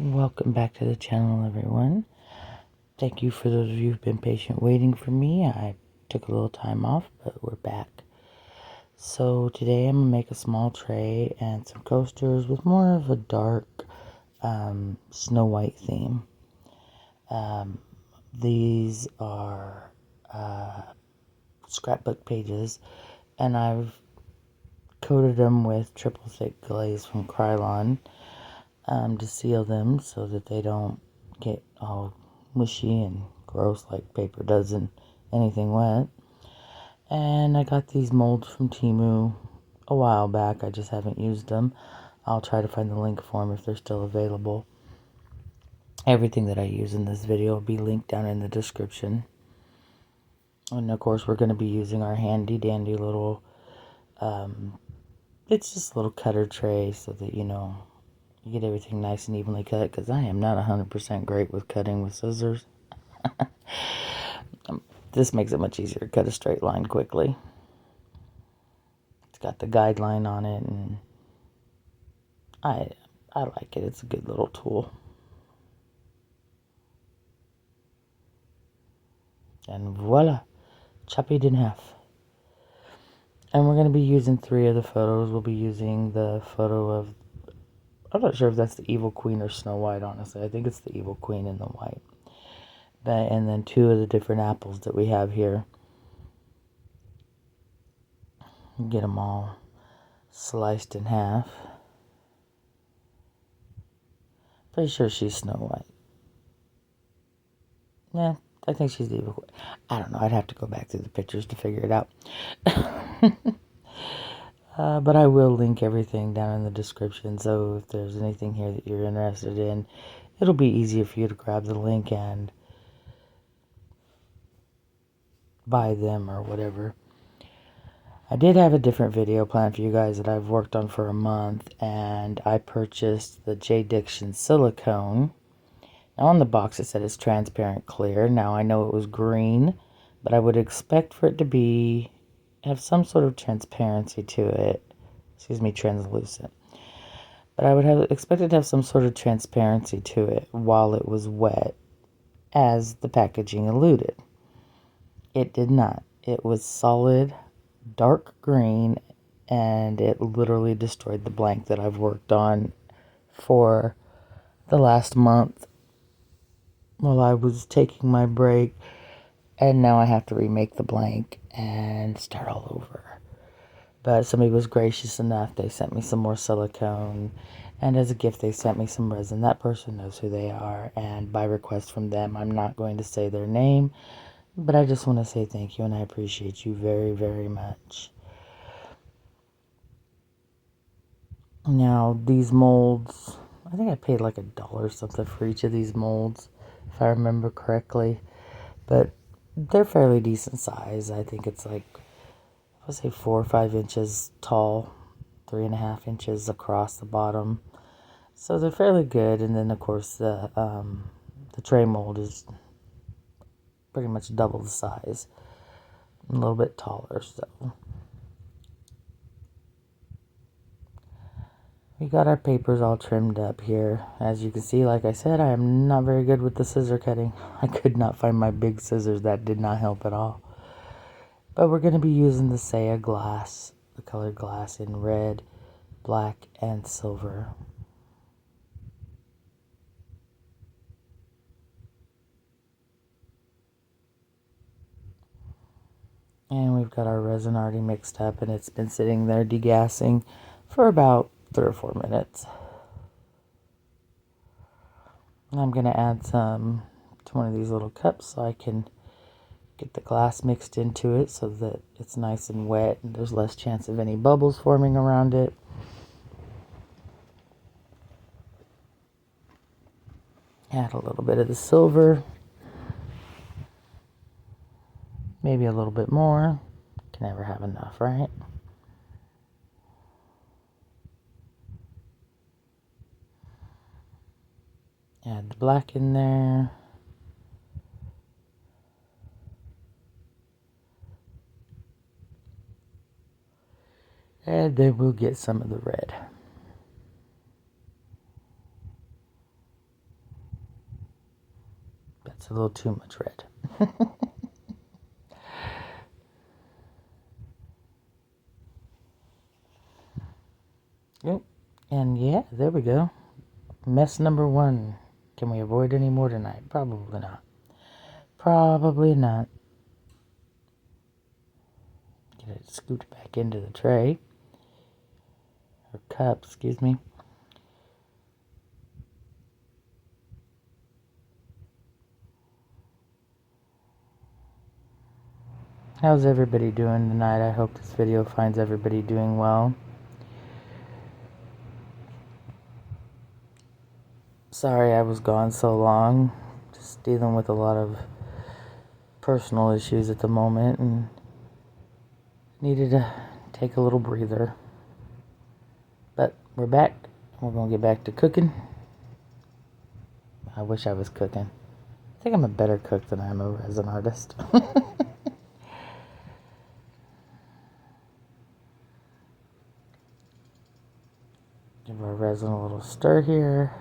Welcome back to the channel, everyone. Thank you for those of you who've been patient waiting for me. I took a little time off, but we're back. So today I'm going to make a small tray and some coasters with more of a dark Snow White theme. These are scrapbook pages, and I've coated them with triple thick glaze from Krylon to seal them so that they don't get all mushy and gross like paper does in anything wet. And I got these molds from Temu a while back. I just haven't used them. I'll try to find the link for them if they're still available. Everything that I use in this video will be linked down in the description. And of course we're going to be using our handy dandy little it's just a little cutter tray so that you get everything nice and evenly cut, because I am not 100% great with cutting with scissors. This makes it much easier to cut a straight line quickly. It's got the guideline on it, and I like it. It's a good little tool. And voila, chop it in half. And we're going to be using 3 of the photos. We'll be using the photo of, I'm not sure if that's the Evil Queen or Snow White, honestly. I think it's the Evil Queen in the white. And then 2 of the different apples that we have here. Get them all sliced in half. Pretty sure she's Snow White. Yeah, I think she's the Evil Queen. I don't know. I'd have to go back through the pictures to figure it out. But I will link everything down in the description, so if there's anything here that you're interested in, it'll be easier for you to grab the link and buy them or whatever. I did have a different video planned for you guys that I've worked on for a month, and I purchased the J. Diction silicone. Now on the box it said it's transparent clear. Now I know it was green, but I would expect for it to have some sort of transparency to it. Excuse me, translucent. But I would have expected to have some sort of transparency to it while it was wet, as the packaging alluded. It did not. It was solid, dark green, and it literally destroyed the blank that I've worked on for the last month while I was taking my break. And now I have to remake the blank and start all over. But somebody was gracious enough. They sent me some more silicone. And as a gift, they sent me some resin. That person knows who they are. And by request from them, I'm not going to say their name. But I just want to say thank you. And I appreciate you very, very much. Now, these molds, I think I paid like $1 or something for each of these molds, if I remember correctly. But they're fairly decent size. I think it's like, I would say 4 or 5 inches tall, 3.5 inches across the bottom. So they're fairly good. And then of course the tray mold is pretty much double the size, a little bit taller. So we got our papers all trimmed up here. As you can see, like I said, I am not very good with the scissor cutting. I could not find my big scissors. That did not help at all. But we're going to be using the Saya glass, the colored glass in red, black, and silver. And we've got our resin already mixed up, and it's been sitting there degassing for about 3 or 4 minutes. And I'm going to add some to one of these little cups so I can get the glass mixed into it so that it's nice and wet and there's less chance of any bubbles forming around it. Add a little bit of the silver. Maybe a little bit more. Can never have enough, right? Add the black in there. And then we'll get some of the red. It's a little too much red. Yep. And yeah, there we go. Mess number 1. Can we avoid any more tonight? Probably not. Probably not. Get it scooped back into the tray. Or cup, excuse me. How's everybody doing tonight? I hope this video finds everybody doing well. Sorry I was gone so long. Just dealing with a lot of personal issues at the moment and needed to take a little breather. But we're back. We're going to get back to cooking. I wish I was cooking. I think I'm a better cook than I am a resin artist. Give our resin a little stir here.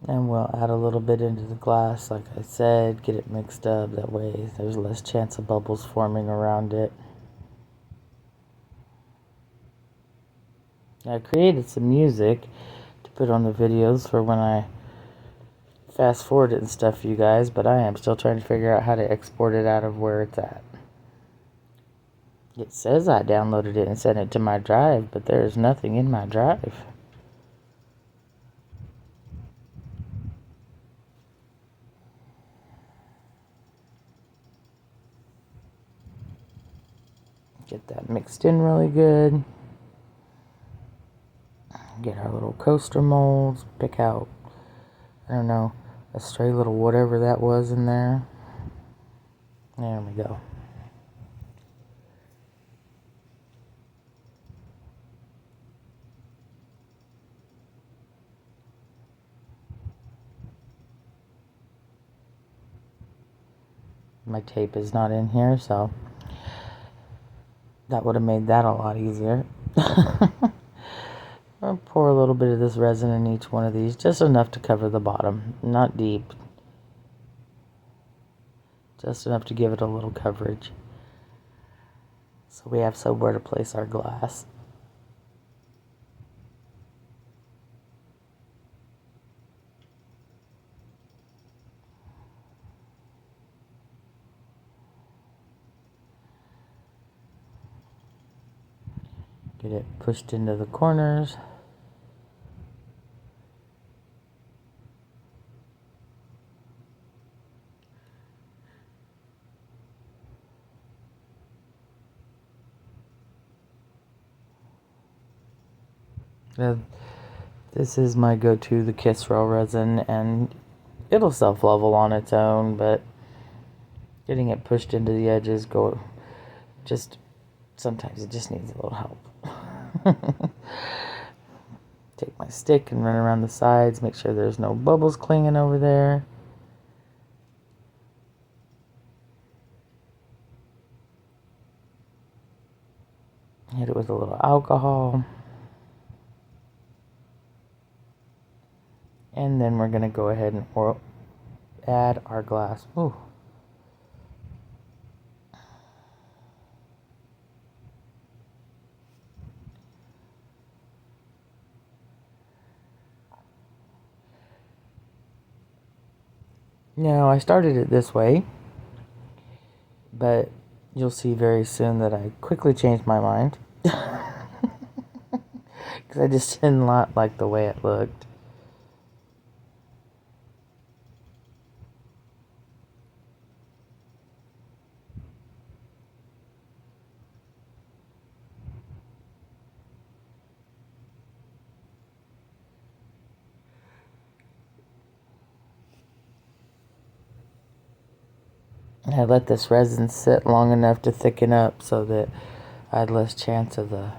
And we'll add a little bit into the glass, like I said, get it mixed up. That way there's less chance of bubbles forming around it. I created some music to put on the videos for when I fast forward it and stuff for you guys, but I am still trying to figure out how to export it out of where it's at. It says I downloaded it and sent it to my drive, but there's nothing in my drive. Get that mixed in really good. Get our little coaster molds. Pick out, I don't know, a stray little whatever that was in there. There we go. My tape is not in here, so that would have made that a lot easier. I'll pour a little bit of this resin in each one of these, just enough to cover the bottom, not deep. Just enough to give it a little coverage. So we have somewhere to place our glass. Get it pushed into the corners. This is my go-to, the Kiss Roll resin, and it'll self-level on its own, but getting it pushed into the edges, sometimes it just needs a little help. Take my stick and run around the sides, make sure there's no bubbles clinging over there. Hit it with a little alcohol. And then we're going to go ahead and add our glass. Ooh. Now, I started it this way, but you'll see very soon that I quickly changed my mind. Because I just didn't like the way it looked. I let this resin sit long enough to thicken up so that I had less chance of the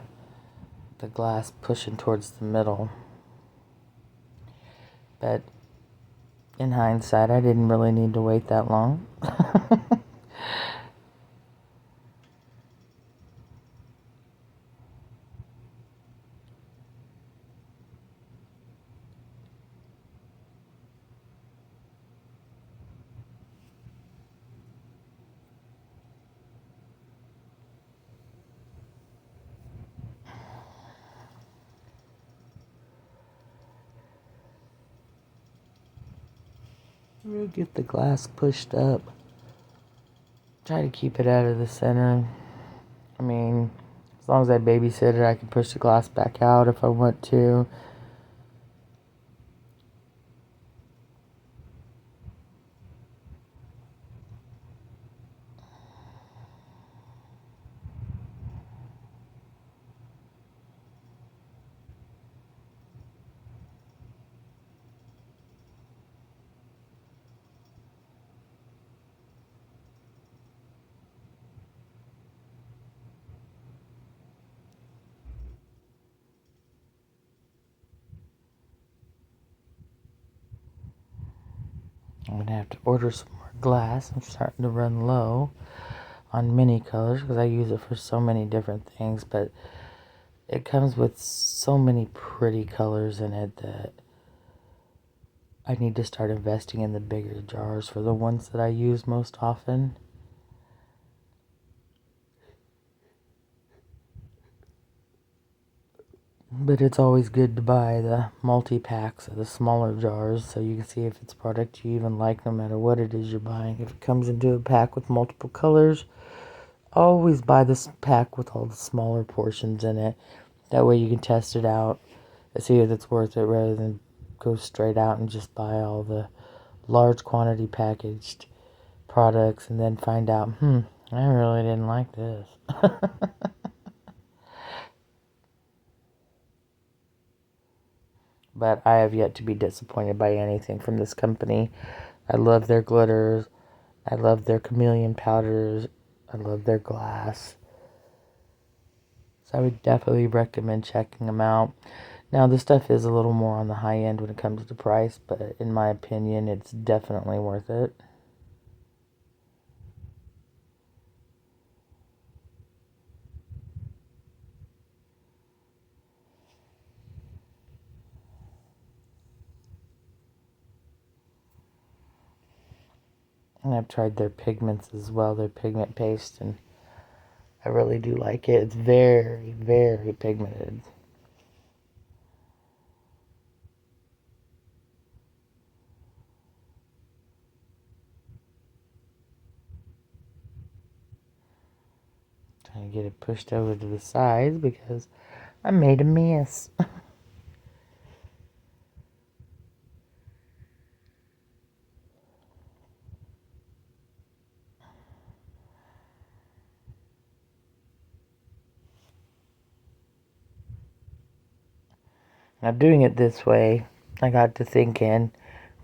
glass pushing towards the middle. But in hindsight, I didn't really need to wait that long. We'll get the glass pushed up. Try to keep it out of the center. I mean, as long as I babysit it, I can push the glass back out if I want to. I'm going to have to order some more glass. I'm starting to run low on mini colors because I use it for so many different things, but it comes with so many pretty colors in it that I need to start investing in the bigger jars for the ones that I use most often. But it's always good to buy the multi-packs of the smaller jars so you can see if it's a product you even like no matter what it is you're buying. If it comes into a pack with multiple colors, always buy this pack with all the smaller portions in it. That way you can test it out and see if it's worth it rather than go straight out and just buy all the large quantity packaged products and then find out, I really didn't like this. But I have yet to be disappointed by anything from this company. I love their glitters. I love their chameleon powders. I love their glass. So I would definitely recommend checking them out. Now, this stuff is a little more on the high end when it comes to price, but in my opinion, it's definitely worth it. And I've tried their pigments as well, their pigment paste, and I really do like it. It's very, very pigmented. Trying to get it pushed over to the sides because I made a mess. Now, doing it this way, I got to thinking,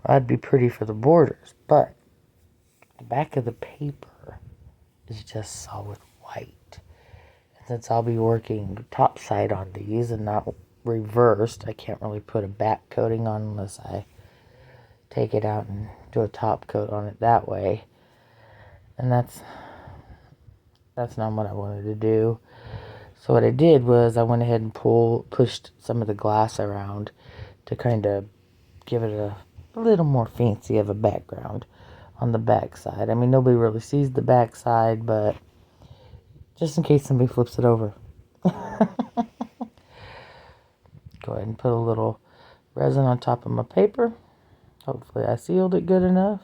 well, that'd be pretty for the borders, but the back of the paper is just solid white. And since I'll be working top side on these and not reversed, I can't really put a back coating on unless I take it out and do a top coat on it that way. And that's not what I wanted to do. So what I did was I went ahead and pushed some of the glass around to kind of give it a little more fancy of a background on the back side. I mean, nobody really sees the back side, but just in case somebody flips it over. Go ahead and put a little resin on top of my paper. Hopefully I sealed it good enough.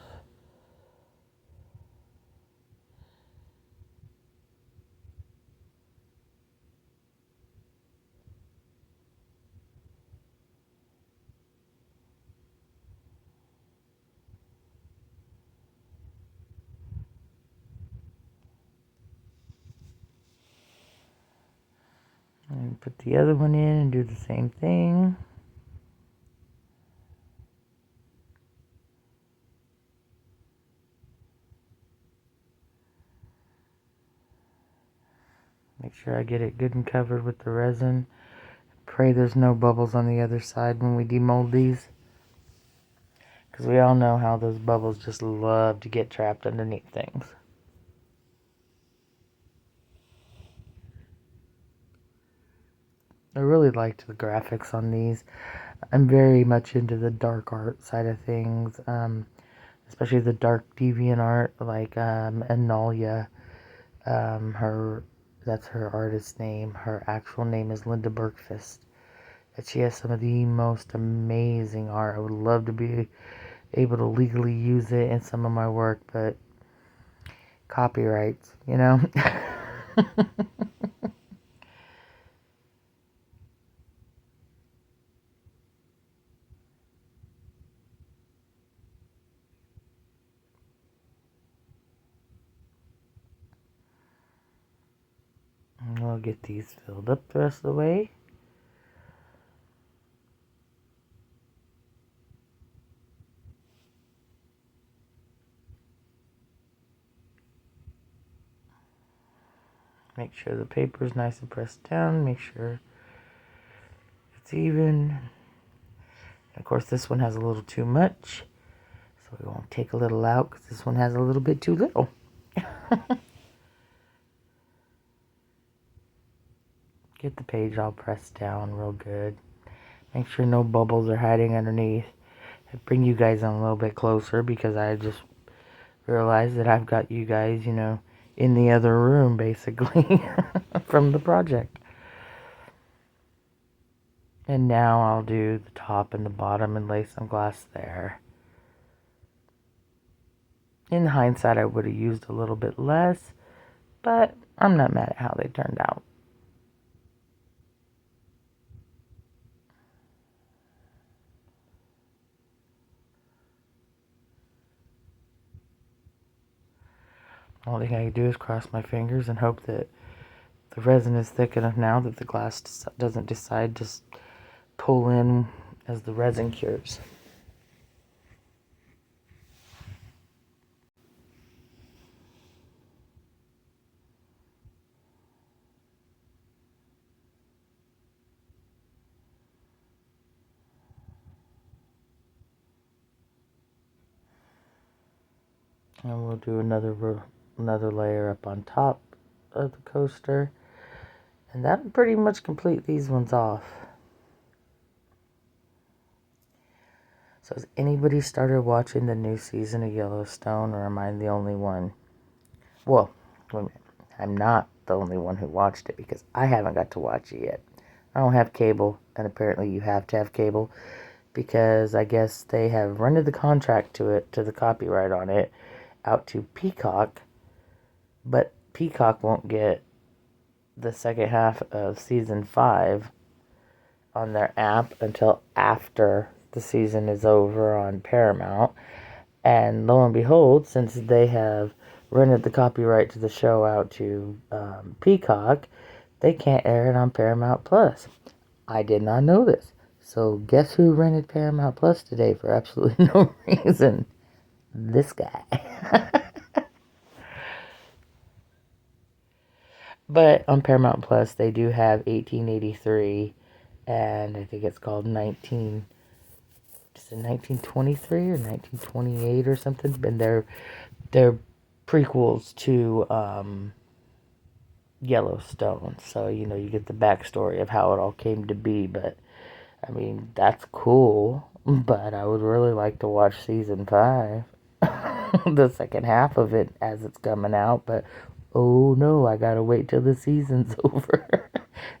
And put the other one in and do the same thing. Make sure I get it good and covered with the resin. Pray there's no bubbles on the other side when we demold these. Because we all know how those bubbles just love to get trapped underneath things. I really liked the graphics on these. I'm very much into the dark art side of things. Especially the dark deviant art like Analia. That's her artist name. Her actual name is Linda Bergfist. And she has some of the most amazing art. I would love to be able to legally use it in some of my work, but copyrights, you know? And we'll get these filled up the rest of the way. Make sure the paper is nice and pressed down. Make sure it's even. And of course, this one has a little too much. So we won't take a little out because this one has a little bit too little. Get the page all pressed down real good. Make sure no bubbles are hiding underneath. I bring you guys on a little bit closer because I just realized that I've got you guys, you know, in the other room basically from the project. And now I'll do the top and the bottom and lay some glass there. In hindsight, I would have used a little bit less, but I'm not mad at how they turned out. Only thing I can do is cross my fingers and hope that the resin is thick enough now that the glass doesn't decide to pull in as the resin cures. And we'll do another layer up on top of the coaster. And that'll pretty much complete these ones off. So has anybody started watching the new season of Yellowstone, or am I the only one? Well, wait a minute. I'm not the only one who watched it because I haven't got to watch it yet. I don't have cable, and apparently you have to have cable because I guess they have rented the contract to the copyright on it, out to Peacock, but Peacock won't get the second half of season 5 on their app until after the season is over on Paramount. And lo and behold, since they have rented the copyright to the show out to Peacock, they can't air it on Paramount Plus. I did not know this. So guess who rented Paramount Plus today for absolutely no reason? This guy. But on Paramount Plus, they do have 1883, and I think it's called 1923 or 1928 or something. And they're prequels to Yellowstone. So, you know, you get the backstory of how it all came to be. But, I mean, that's cool. But I would really like to watch season 5. The second half of it as it's coming out. But, oh no, I gotta wait till the season's over.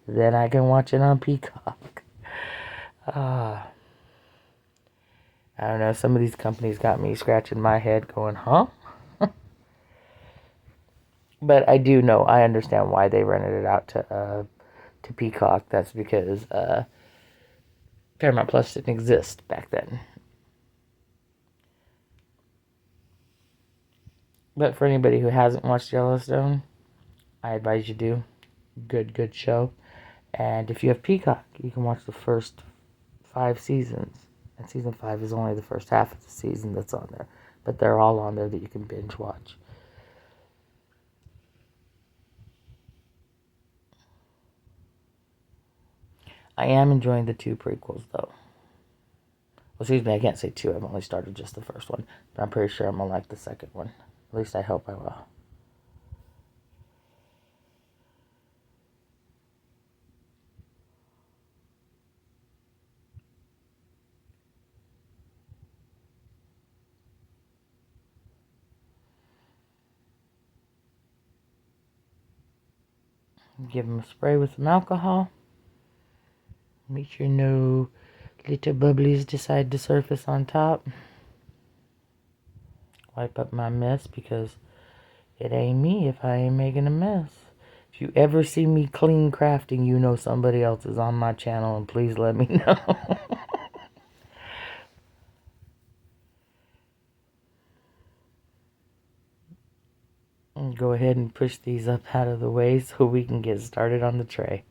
Then I can watch it on Peacock. I don't know, some of these companies got me scratching my head going, huh? But I do know, I understand why they rented it out to Peacock. That's because Paramount Plus didn't exist back then. But for anybody who hasn't watched Yellowstone, I advise you do. Good show. And if you have Peacock, you can watch the first 5 seasons. And season 5 is only the first half of the season that's on there. But they're all on there that you can binge watch. I am enjoying the 2 prequels, though. Well, excuse me, I can't say 2. I've only started just the first one. But I'm pretty sure I'm going to like the second one. At least I hope I will. Give them a spray with some alcohol. Make sure no little bubblies decide to surface on top. wipe up my mess because it ain't me if I ain't making a mess. If you ever see me clean crafting, you know somebody else is on my channel, and please let me know. And go ahead and push these up out of the way so we can get started on the tray.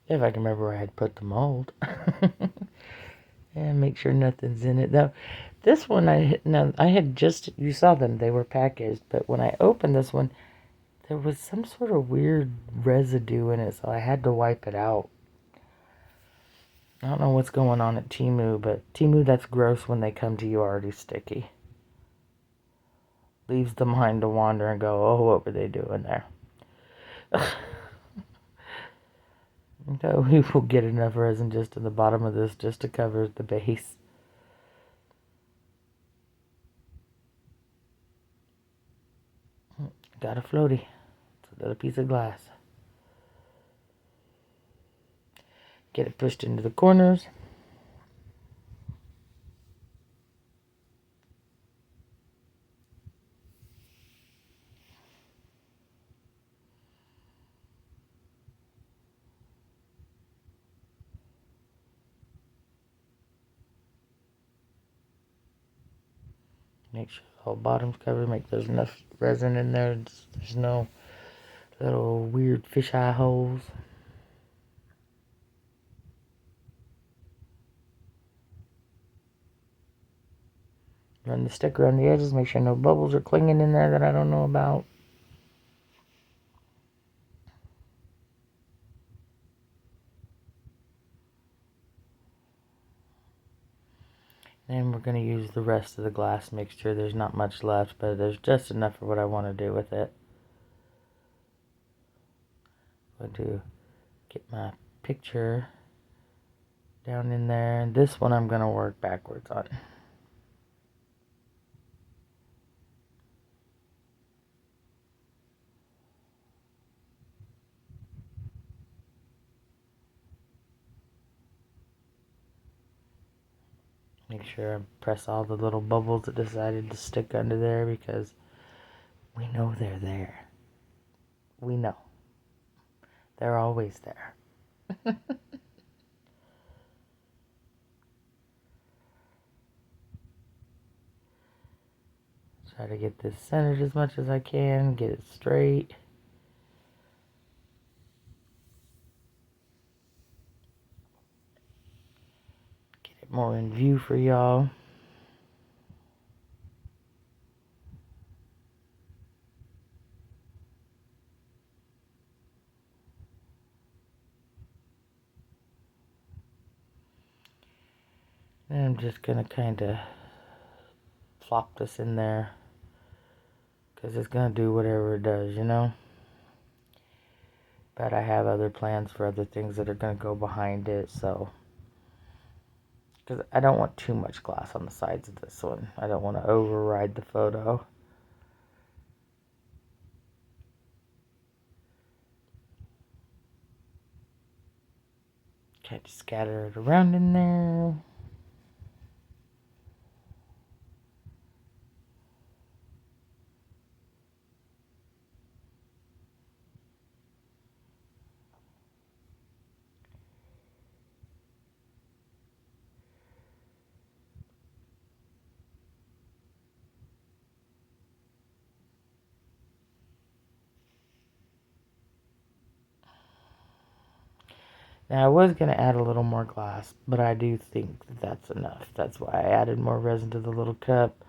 If I can remember where I had put the mold. And make sure nothing's in it. Now, this one I had just, you saw them, they were packaged, but when I opened this one, there was some sort of weird residue in it, so I had to wipe it out. I don't know what's going on at Temu, but Temu, that's gross when they come to you already sticky. Leaves the mind to wander and go, oh, what were they doing there? So we will get enough resin just in the bottom of this just to cover the base. Got a floaty. It's a little piece of glass. Get it pushed into the corners. Make sure the whole bottom's covered. Make there's enough resin in there. There's no little weird fisheye holes. Run the stick around the edges. Make sure no bubbles are clinging in there that I don't know about. And we're going to use the rest of the glass mixture. There's not much left, but there's just enough for what I want to do with it. I'll get my picture down in there. And this one I'm going to work backwards on. Make sure I press all the little bubbles that decided to stick under there because we know they're there. We know. They're always there. Try to get this centered as much as I can. Get it straight. Get it more in view for y'all. And I'm just going to kind of flop this in there because it's going to do whatever it does, you know? But I have other plans for other things that are going to go behind it, so... Because I don't want too much glass on the sides of this one. I don't want to override the photo. Kind of scatter it around in there. Now, I was going to add a little more glass, but I do think that that's enough. That's why I added more resin to the little cup.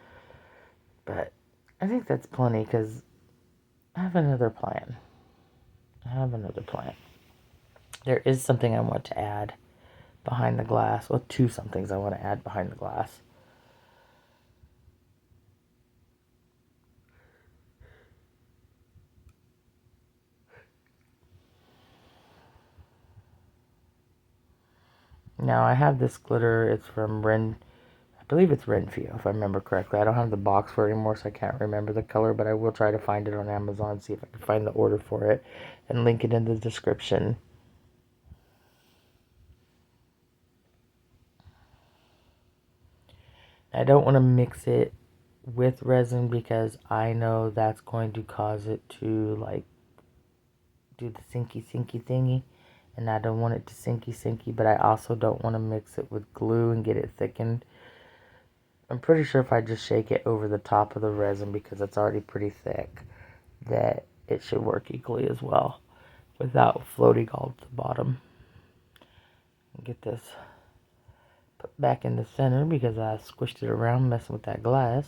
But I think that's plenty because I have another plan. There is something I want to add behind the glass. Well, two somethings I want to add behind the glass. Now, I have this glitter. It's from Ren. I believe it's Renfio, if I remember correctly. I don't have the box for it anymore, so I can't remember the color, but I will try to find it on Amazon, see if I can find the order for it, and link it in the description. I don't want to mix it with resin because I know that's going to cause it to, like, do the sinky thingy, and I don't want it to sinky, but I also don't want to mix it with glue and get it thickened. I'm pretty sure if I just shake it over the top of the resin, because it's already pretty thick, that it should work equally as well without floating all to the bottom. Get this put back in the center because I squished it around messing with that glass.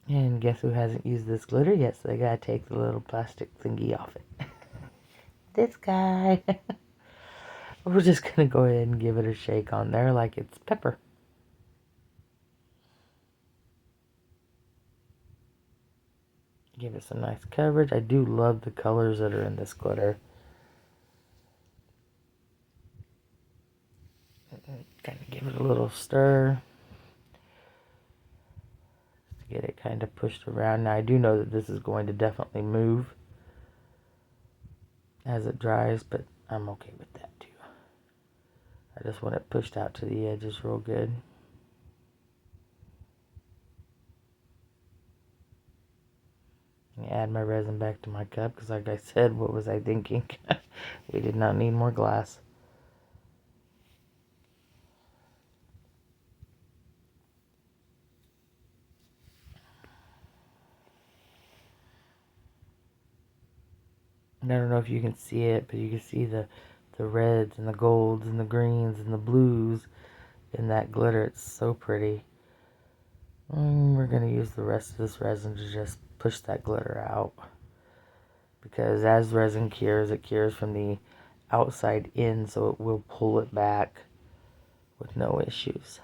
And guess who hasn't used this glitter yet, so they gotta take the little plastic thingy off it. This guy. We're just gonna go ahead and give it a shake on there like it's pepper. Give it some nice coverage. I do love the colors that are in this glitter. Kind of give it a little stir to get it kind of pushed around. Now I do know that this is going to definitely move as it dries, but I'm okay with that too. I just want it pushed out to the edges real good. Add my resin back to my cup because, like I said, what was I thinking? We did not need more glass. And I don't know if you can see it, but you can see the reds and the golds and the greens and the blues in that glitter. It's so pretty. We're going to use the rest of this resin to just push that glitter out. Because as resin cures, it cures from the outside in, so it will pull it back with no issues.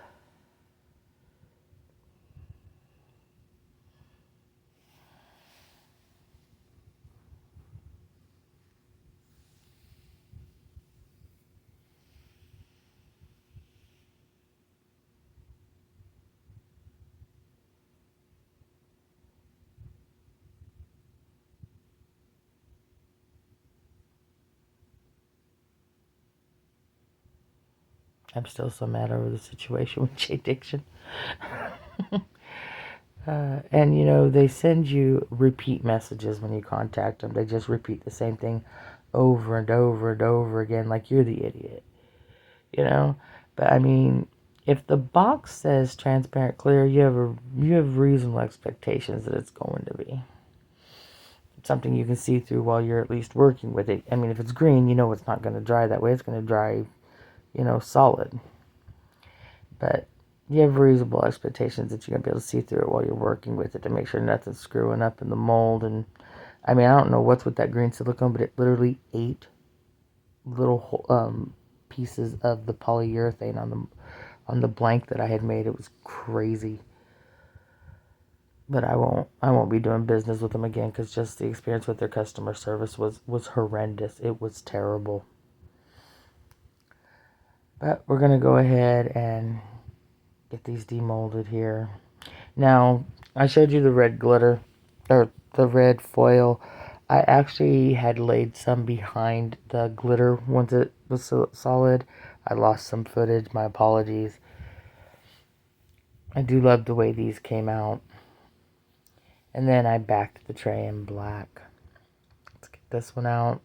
I'm still so mad over the situation with J Diction. And, you know, they send you repeat messages when you contact them. They just repeat the same thing over and over and over again, like you're the idiot, you know? But, I mean, if the box says transparent clear, you have reasonable expectations that it's going to be something you can see through while you're at least working with it. I mean, if it's green, you know it's not going to dry that way. It's going to dry, you know, solid. But you have reasonable expectations that you're going to be able to see through it while you're working with it to make sure nothing's screwing up in the mold. And I mean, I don't know what's with that green silicone, but it literally ate little pieces of the polyurethane on the blank that I had made. It was crazy. But I won't be doing business with them again because just the experience with their customer service was horrendous. It was terrible. But we're going to go ahead and get these demolded here. Now, I showed you the red glitter, or the red foil. I actually had laid some behind the glitter once it was solid. I lost some footage, my apologies. I do love the way these came out. And then I backed the tray in black. Let's get this one out.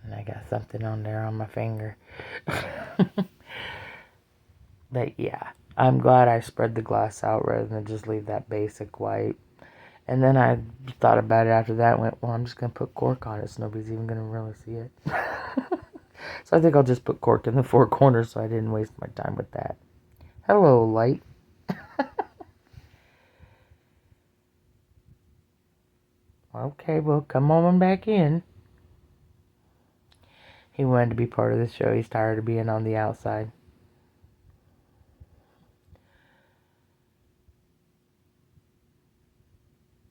And I got something on there on my finger. But yeah, I'm glad I spread the glass out rather than just leave that basic white. And then I thought about it after that and went, well, I'm just going to put cork on it so nobody's even going to really see it. So I think I'll just put cork in the four corners so I didn't waste my time with that. Hello, light. Okay, well, come on back in. He wanted to be part of the show. He's tired of being on the outside.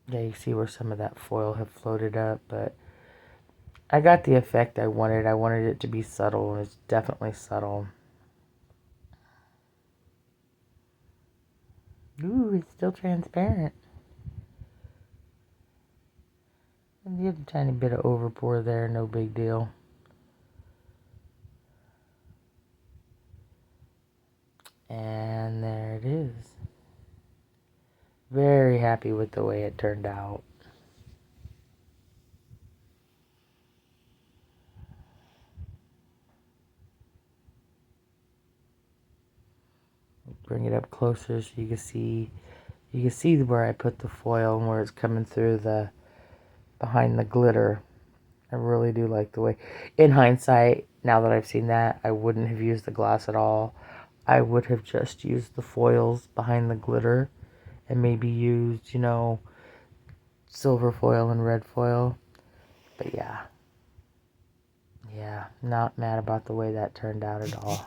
Yeah, you see where some of that foil have floated up, but I got the effect I wanted. I wanted it to be subtle, and it's definitely subtle. Ooh, it's still transparent. And you have a tiny bit of overpour there, no big deal. And there it is. Very happy with the way it turned out. Bring it up closer so you can see where I put the foil and where it's coming through the behind the glitter. I really do like the way, in hindsight, now that I've seen that, I wouldn't have used the glass at all. I would have just used the foils behind the glitter and maybe used, silver foil and red foil. But yeah, not mad about the way that turned out at all.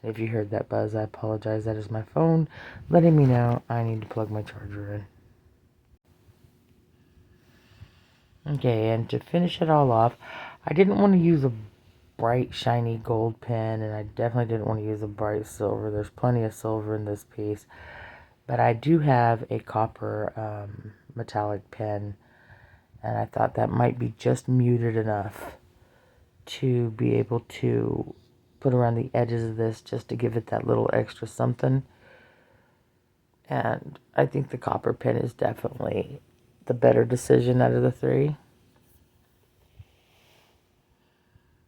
And if you heard that buzz, I apologize. That is my phone letting me know I need to plug my charger in. Okay, and to finish it all off, I didn't want to use a bright, shiny gold pen, and I definitely didn't want to use a bright silver. There's plenty of silver in this piece. But I do have a copper metallic pen, and I thought that might be just muted enough to be able to put around the edges of this just to give it that little extra something. And I think the copper pen is definitely the better decision out of the three.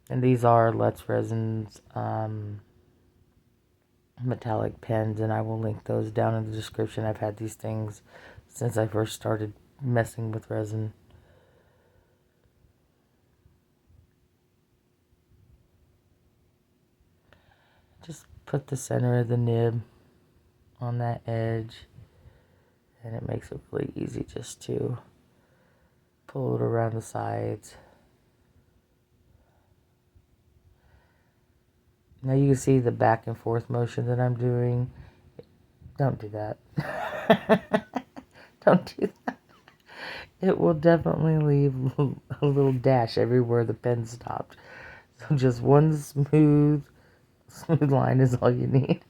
And these are Let's Resin's metallic pens, and I will link those down in the description. I've had these things since I first started messing with resin. Just put the center of the nib on that edge, and it makes it really easy just to pull it around the sides. Now you can see the back and forth motion that I'm doing. Don't do that. Don't do that. It will definitely leave a little dash everywhere the pen stopped. So just one smooth line is all you need.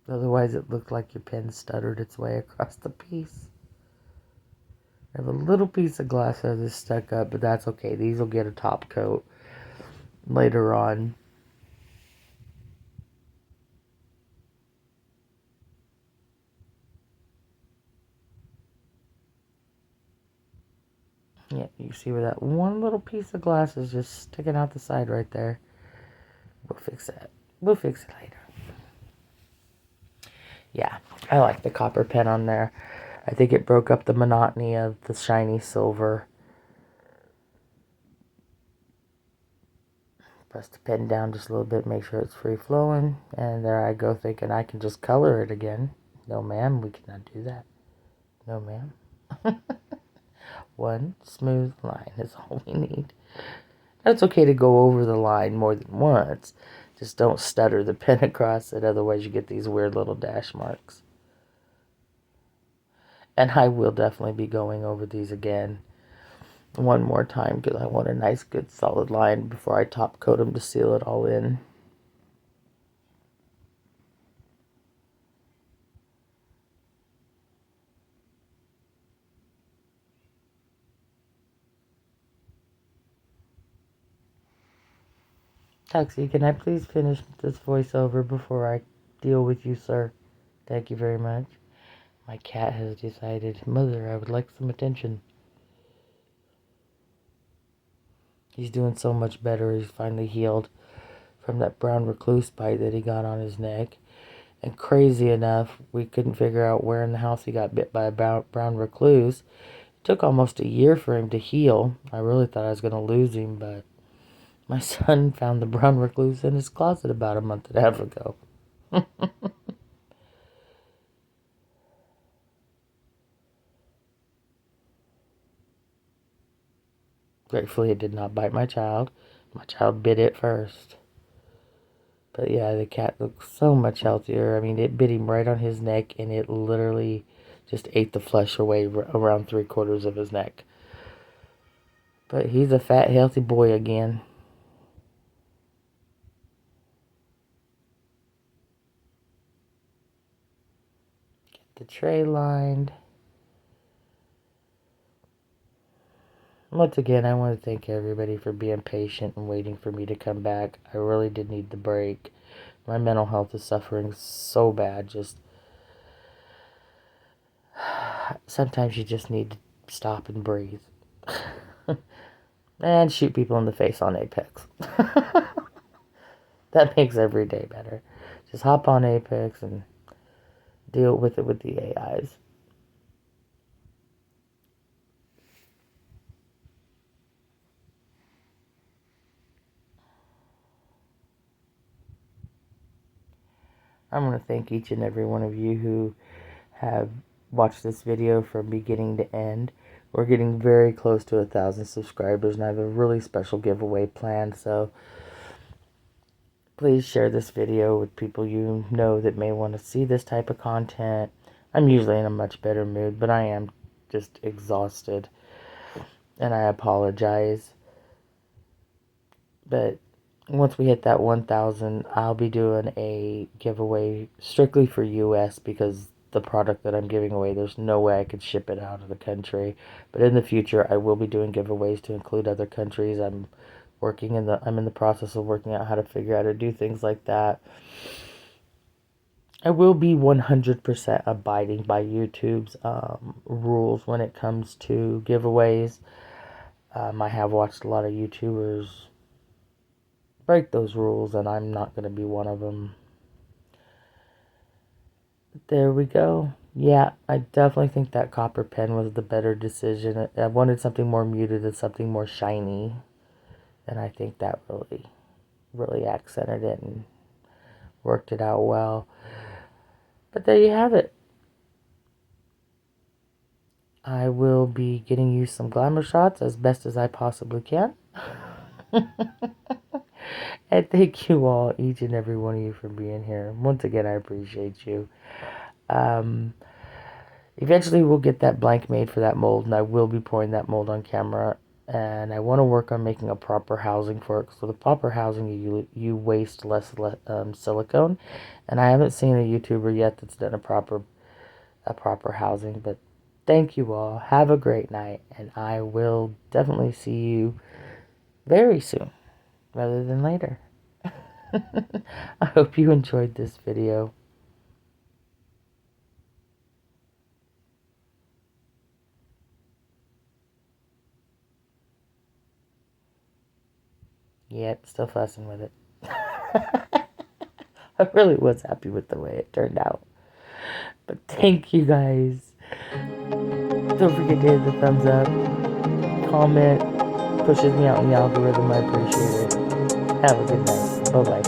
Otherwise it looked like your pen stuttered its way across the piece. I have a little piece of glass that is stuck up, but that's okay. These will get a top coat later on. Yeah, you see where that one little piece of glass is just sticking out the side right there. We'll fix that. We'll fix it later. Yeah, I like the copper pen on there. I think it broke up the monotony of the shiny silver. Press the pen down just a little bit, make sure it's free flowing. And there I go thinking I can just color it again. No ma'am, we cannot do that. No ma'am. One smooth line is all we need. It's okay to go over the line more than once. Just don't stutter the pen across it, otherwise you get these weird little dash marks. And I will definitely be going over these again one more time because I want a nice good solid line before I top coat them to seal it all in. Taxi, can I please finish this voiceover before I deal with you, sir? Thank you very much. My cat has decided, Mother, I would like some attention. He's doing so much better. He's finally healed from that brown recluse bite that he got on his neck. And crazy enough, we couldn't figure out where in the house he got bit by a brown recluse. It took almost a year for him to heal. I really thought I was going to lose him, but my son found the brown recluse in his closet about a month and a half ago. Gratefully, it did not bite my child. My child bit it first. But yeah, the cat looks so much healthier. I mean, it bit him right on his neck, and it literally just ate the flesh away around 3/4 of his neck. But he's a fat, healthy boy again. Get the tray lined. Once again, I want to thank everybody for being patient and waiting for me to come back. I really did need the break. My mental health is suffering so bad. Just sometimes you just need to stop and breathe. And shoot people in the face on Apex. That makes every day better. Just hop on Apex and deal with it with the AIs. I want to thank each and every one of you who have watched this video from beginning to end. We're getting very close to 1,000 subscribers, and I have a really special giveaway planned, so please share this video with people you know that may want to see this type of content. I'm usually in a much better mood, but I am just exhausted, and I apologize. But once we hit that 1,000, I'll be doing a giveaway strictly for US, because the product that I'm giving away, there's no way I could ship it out of the country. But in the future, I will be doing giveaways to include other countries. I'm in the process of working out how to figure out how to do things like that. I will be 100% abiding by YouTube's rules when it comes to giveaways. I have watched a lot of YouTubers break those rules, and I'm not going to be one of them. There we go. Yeah, I definitely think that copper pen was the better decision. I wanted something more muted and something more shiny, and I think that really accented it and worked it out well. But there you have it. I will be getting you some glamour shots as best as I possibly can. And thank you all, each and every one of you, for being here. Once again, I appreciate you. Eventually we'll get that blank made for that mold, and I will be pouring that mold on camera. And I want to work on making a proper housing for it. So the proper housing, you waste less silicone. And I haven't seen a YouTuber yet that's done a proper housing. But thank you all. Have a great night, and I will definitely see you very soon, rather than later. I hope you enjoyed this video. Yep, still fussing with it. I really was happy with the way it turned out. But thank you guys. Don't forget to hit the thumbs up. Comment. Pushes me out in the algorithm. I appreciate it. Have a good night. Bye-bye.